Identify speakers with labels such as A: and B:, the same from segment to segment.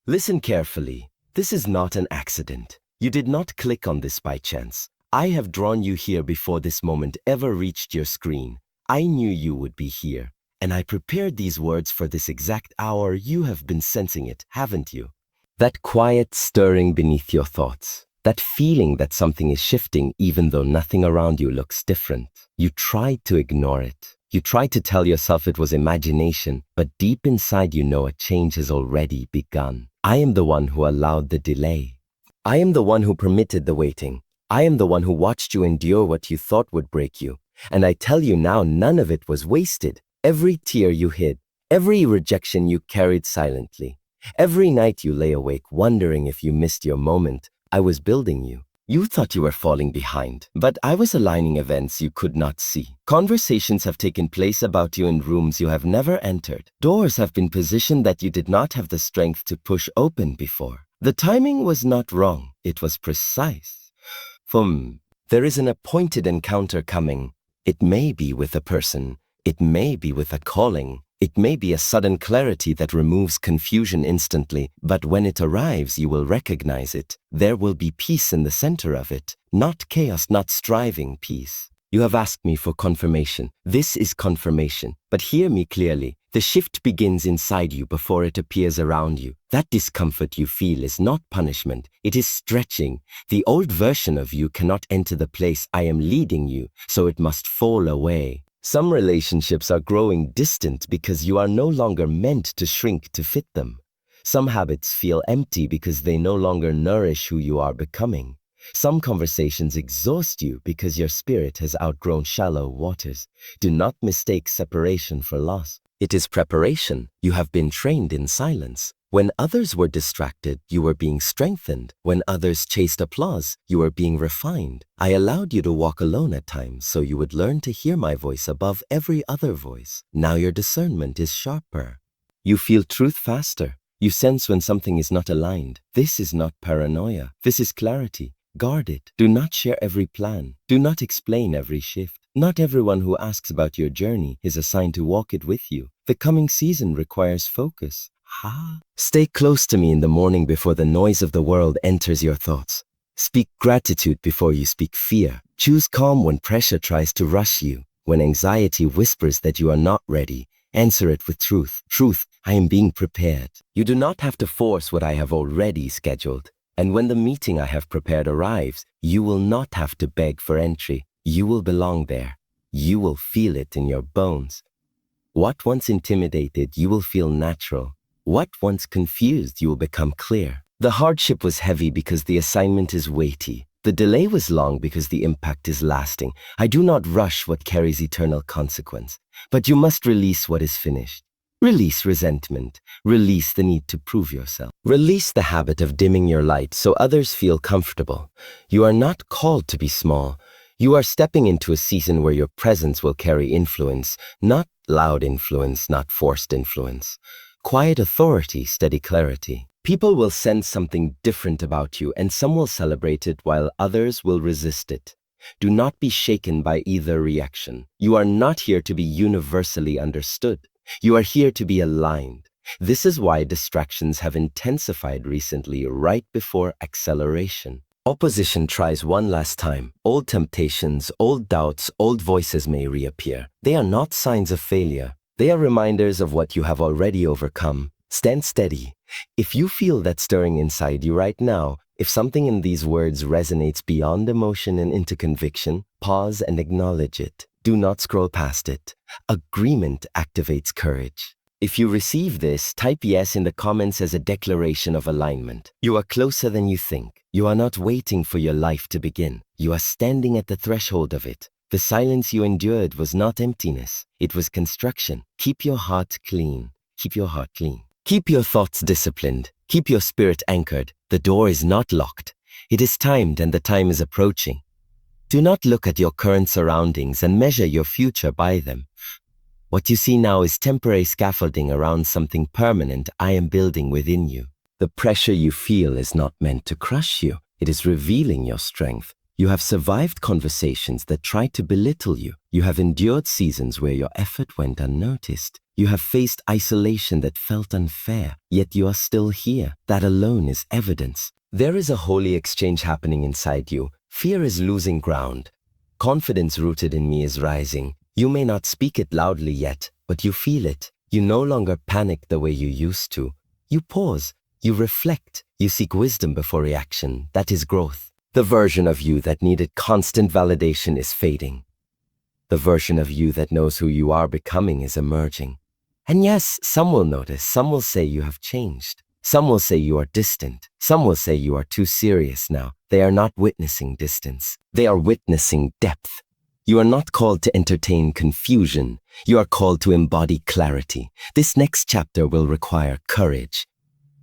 A: Listen carefully. This is not an accident. You did not click on this by chance. I have drawn you here before this moment ever reached your screen. I knew you would be here, and I prepared these words for this exact hour. You have been sensing it, haven't you? That quiet stirring beneath your thoughts. That feeling that something is shifting even though nothing around you looks different. You tried to ignore it. You tried to tell yourself it was imagination, but deep inside you know a change has already begun. I am the one who allowed the delay. I am the one who permitted the waiting. I am the one who watched you endure what you thought would break you. And I tell you now, none of it was wasted. Every tear you hid, every rejection you carried silently, every night you lay awake wondering if you missed your moment, I was building you. You thought you were falling behind, but I was aligning events you could not see. Conversations have taken place about you in rooms you have never entered. Doors have been positioned that you did not have the strength to push open before. The timing was not wrong, it was precise. There is an appointed encounter coming. It may be with a person, it may be with a calling, it may be a sudden clarity that removes confusion instantly, but when it arrives, you will recognize it. There will be peace in the center of it, not chaos, not striving, peace. You have asked me for confirmation. This is confirmation, but hear me clearly. The shift begins inside you before it appears around you. That discomfort you feel is not punishment, it is stretching. The old version of you cannot enter the place I am leading you, so it must fall away. Some relationships are growing distant because you are no longer meant to shrink to fit them. Some habits feel empty because they no longer nourish who you are becoming. Some conversations exhaust you because your spirit has outgrown shallow waters. Do not mistake separation for loss. It is preparation. You have been trained in silence. When others were distracted, you were being strengthened. When others chased applause, you were being refined. I allowed you to walk alone at times so you would learn to hear my voice above every other voice. Now your discernment is sharper. You feel truth faster. You sense when something is not aligned. This is not paranoia. This is clarity. Guard it. Do not share every plan. Do not explain every shift. Not everyone who asks about your journey is assigned to walk it with you. The coming season requires focus. Stay close to me in the morning before the noise of the world enters your thoughts. Speak gratitude before you speak fear. Choose calm when pressure tries to rush you. When anxiety whispers that you are not ready, answer it with truth. Truth, I am being prepared. You do not have to force what I have already scheduled. And when the meeting I have prepared arrives, you will not have to beg for entry. You will belong there. You will feel it in your bones. What once intimidated, you will feel natural. What once confused, you will become clear. The hardship was heavy because the assignment is weighty. The delay was long because the impact is lasting. I do not rush what carries eternal consequence. But you must release what is finished. Release resentment. Release the need to prove yourself. Release the habit of dimming your light so others feel comfortable. You are not called to be small. You are stepping into a season where your presence will carry influence, not loud influence, not forced influence. Quiet authority, steady clarity. People will sense something different about you, and some will celebrate it while others will resist it. Do not be shaken by either reaction. You are not here to be universally understood. You are here to be aligned. This is why distractions have intensified recently, right before acceleration. Opposition tries one last time. Old temptations, old doubts, old voices may reappear. They are not signs of failure. They are reminders of what you have already overcome. Stand steady. If you feel that stirring inside you right now, if something in these words resonates beyond emotion and into conviction, pause and acknowledge it. Do not scroll past it. Agreement activates courage. If you receive this, type yes in the comments as a declaration of alignment. You are closer than you think. You are not waiting for your life to begin. You are standing at the threshold of it. The silence you endured was not emptiness. It was construction. Keep your heart clean. Keep your heart clean. Keep your thoughts disciplined. Keep your spirit anchored. The door is not locked. It is timed and the time is approaching. Do not look at your current surroundings and measure your future by them. What you see now is temporary scaffolding around something permanent I am building within you. The pressure you feel is not meant to crush you. It is revealing your strength. You have survived conversations that tried to belittle you. You have endured seasons where your effort went unnoticed. You have faced isolation that felt unfair, yet you are still here. That alone is evidence. There is a holy exchange happening inside you. Fear is losing ground. Confidence rooted in me is rising. You may not speak it loudly yet, but you feel it. You no longer panic the way you used to. You pause. You reflect. You seek wisdom before reaction. That is growth. The version of you that needed constant validation is fading. The version of you that knows who you are becoming is emerging. And yes, some will notice. Some will say you have changed. Some will say you are distant. Some will say you are too serious now. They are not witnessing distance. They are witnessing depth. You are not called to entertain confusion. You are called to embody clarity. This next chapter will require courage.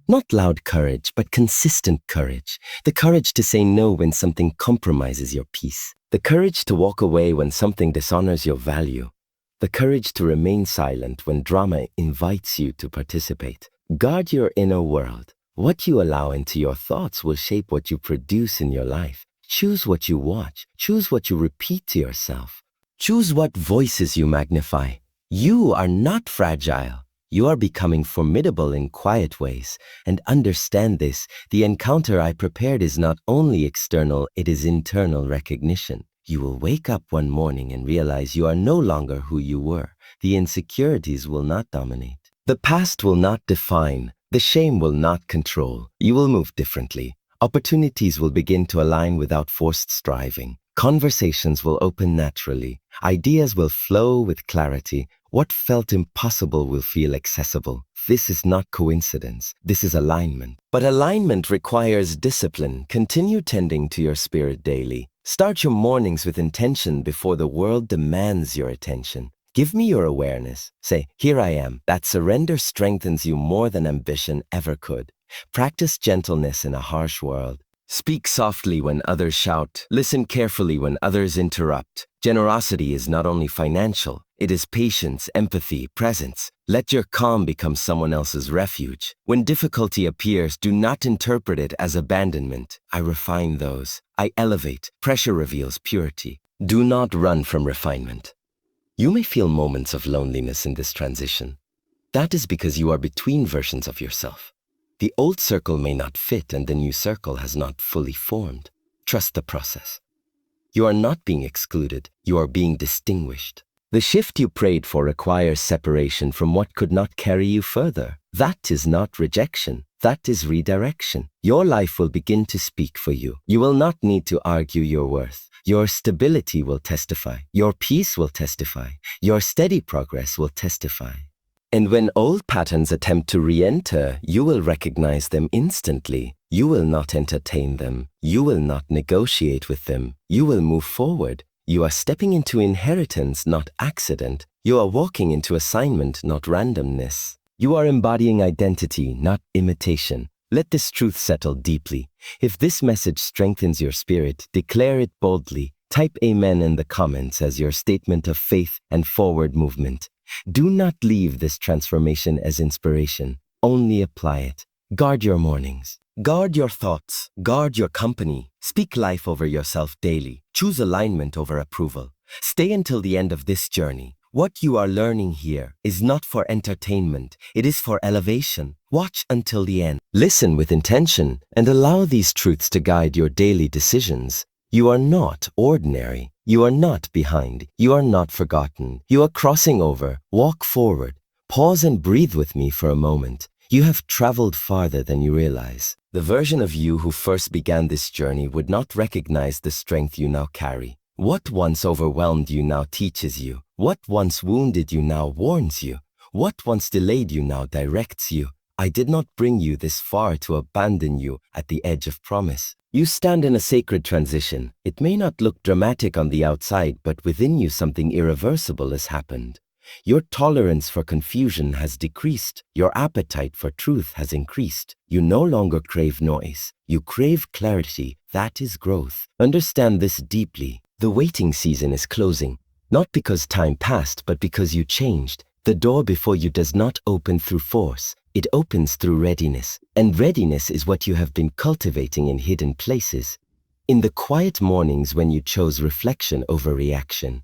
A: Not loud courage, but consistent courage. The courage to say no when something compromises your peace. The courage to walk away when something dishonors your value. The courage to remain silent when drama invites you to participate. Guard your inner world. What you allow into your thoughts will shape what you produce in your life. Choose what you watch. Choose what you repeat to yourself. Choose what voices you magnify. You are not fragile. You are becoming formidable in quiet ways. And understand this, the encounter I prepared is not only external, it is internal recognition. You will wake up one morning and realize you are no longer who you were. The insecurities will not dominate. The past will not define. The shame will not control. You will move differently. Opportunities will begin to align without forced striving. Conversations will open naturally. Ideas will flow with clarity. What felt impossible will feel accessible. This is not coincidence. This is alignment. But alignment requires discipline. Continue tending to your spirit daily. Start your mornings with intention before the world demands your attention. Give me your awareness. Say, here I am. That surrender strengthens you more than ambition ever could. Practice gentleness in a harsh world. Speak softly when others shout. Listen carefully when others interrupt. Generosity is not only financial, it is patience, empathy, presence. Let your calm become someone else's refuge. When difficulty appears, do not interpret it as abandonment. I refine those. I elevate. Pressure reveals purity. Do not run from refinement. You may feel moments of loneliness in this transition. That is because you are between versions of yourself. The old circle may not fit and the new circle has not fully formed. Trust the process. You are not being excluded, you are being distinguished. The shift you prayed for requires separation from what could not carry you further. That is not rejection, that is redirection. Your life will begin to speak for you. You will not need to argue your worth. Your stability will testify. Your peace will testify. Your steady progress will testify. And when old patterns attempt to re-enter, you will recognize them instantly. You will not entertain them. You will not negotiate with them. You will move forward. You are stepping into inheritance, not accident. You are walking into assignment, not randomness. You are embodying identity, not imitation. Let this truth settle deeply. If this message strengthens your spirit, declare it boldly. Type Amen in the comments as your statement of faith and forward movement. Do not leave this transformation as inspiration. Only apply it. Guard your mornings. Guard your thoughts. Guard your company. Speak life over yourself daily. Choose alignment over approval. Stay until the end of this journey. What you are learning here is not for entertainment. It is for elevation. Watch until the end. Listen with intention and allow these truths to guide your daily decisions. You are not ordinary. You are not behind. You are not forgotten. You are crossing over. Walk forward. Pause and breathe with me for a moment. You have traveled farther than you realize. The version of you who first began this journey would not recognize the strength you now carry. What once overwhelmed you now teaches you. What once wounded you now warns you. What once delayed you now directs you. I did not bring you this far to abandon you at the edge of promise. You stand in a sacred transition. It may not look dramatic on the outside, but within you something irreversible has happened. Your tolerance for confusion has decreased. Your appetite for truth has increased. You no longer crave noise. You crave clarity. That is growth. Understand this deeply. The waiting season is closing. Not because time passed, but because you changed. The door before you does not open through force. It opens through readiness. And readiness is what you have been cultivating in hidden places. In the quiet mornings when you chose reflection over reaction.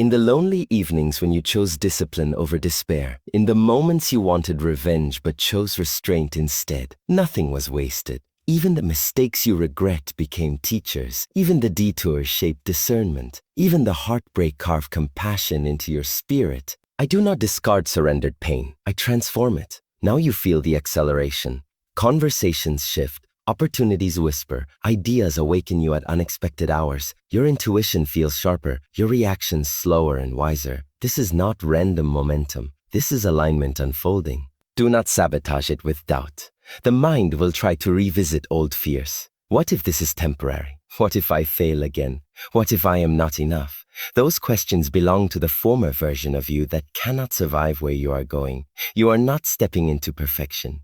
A: In the lonely evenings when you chose discipline over despair, in the moments you wanted revenge but chose restraint instead, nothing was wasted. Even the mistakes you regret became teachers. Even the detours shaped discernment. Even the heartbreak carved compassion into your spirit. I do not discard surrendered pain. I transform it. Now you feel the acceleration. Conversations shift. Opportunities whisper, ideas awaken you at unexpected hours. Your intuition feels sharper, your reactions slower and wiser. This is not random momentum. This is alignment unfolding. Do not sabotage it with doubt. The mind will try to revisit old fears. What if this is temporary? What if I fail again? What if I am not enough? Those questions belong to the former version of you that cannot survive where you are going. You are not stepping into perfection.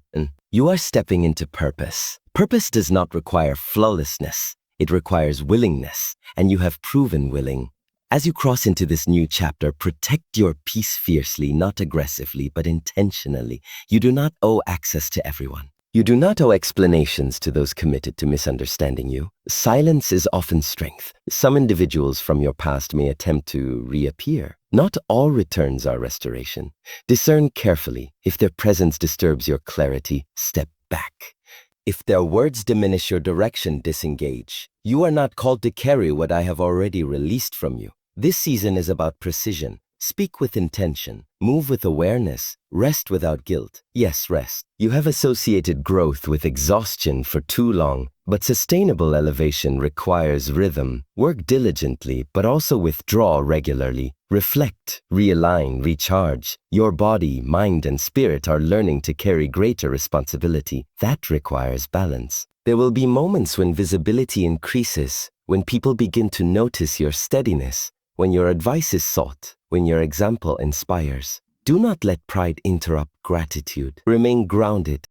A: You are stepping into purpose. Purpose does not require flawlessness. It requires willingness, and you have proven willing. As you cross into this new chapter, protect your peace fiercely, not aggressively, but intentionally. You do not owe access to everyone. You do not owe explanations to those committed to misunderstanding you. Silence is often strength. Some individuals from your past may attempt to reappear. Not all returns are restoration. Discern carefully. If their presence disturbs your clarity, step back. If their words diminish your direction, disengage. You are not called to carry what I have already released from you. This season is about precision. Speak with intention. Move with awareness. Rest without guilt. Yes, rest. You have associated growth with exhaustion for too long, but sustainable elevation requires rhythm. Work diligently, but also withdraw regularly. Reflect, realign, recharge. Your body, mind, and spirit are learning to carry greater responsibility. That requires balance. There will be moments when visibility increases, when people begin to notice your steadiness, when your advice is sought, when your example inspires. Do not let pride interrupt gratitude. Remain grounded.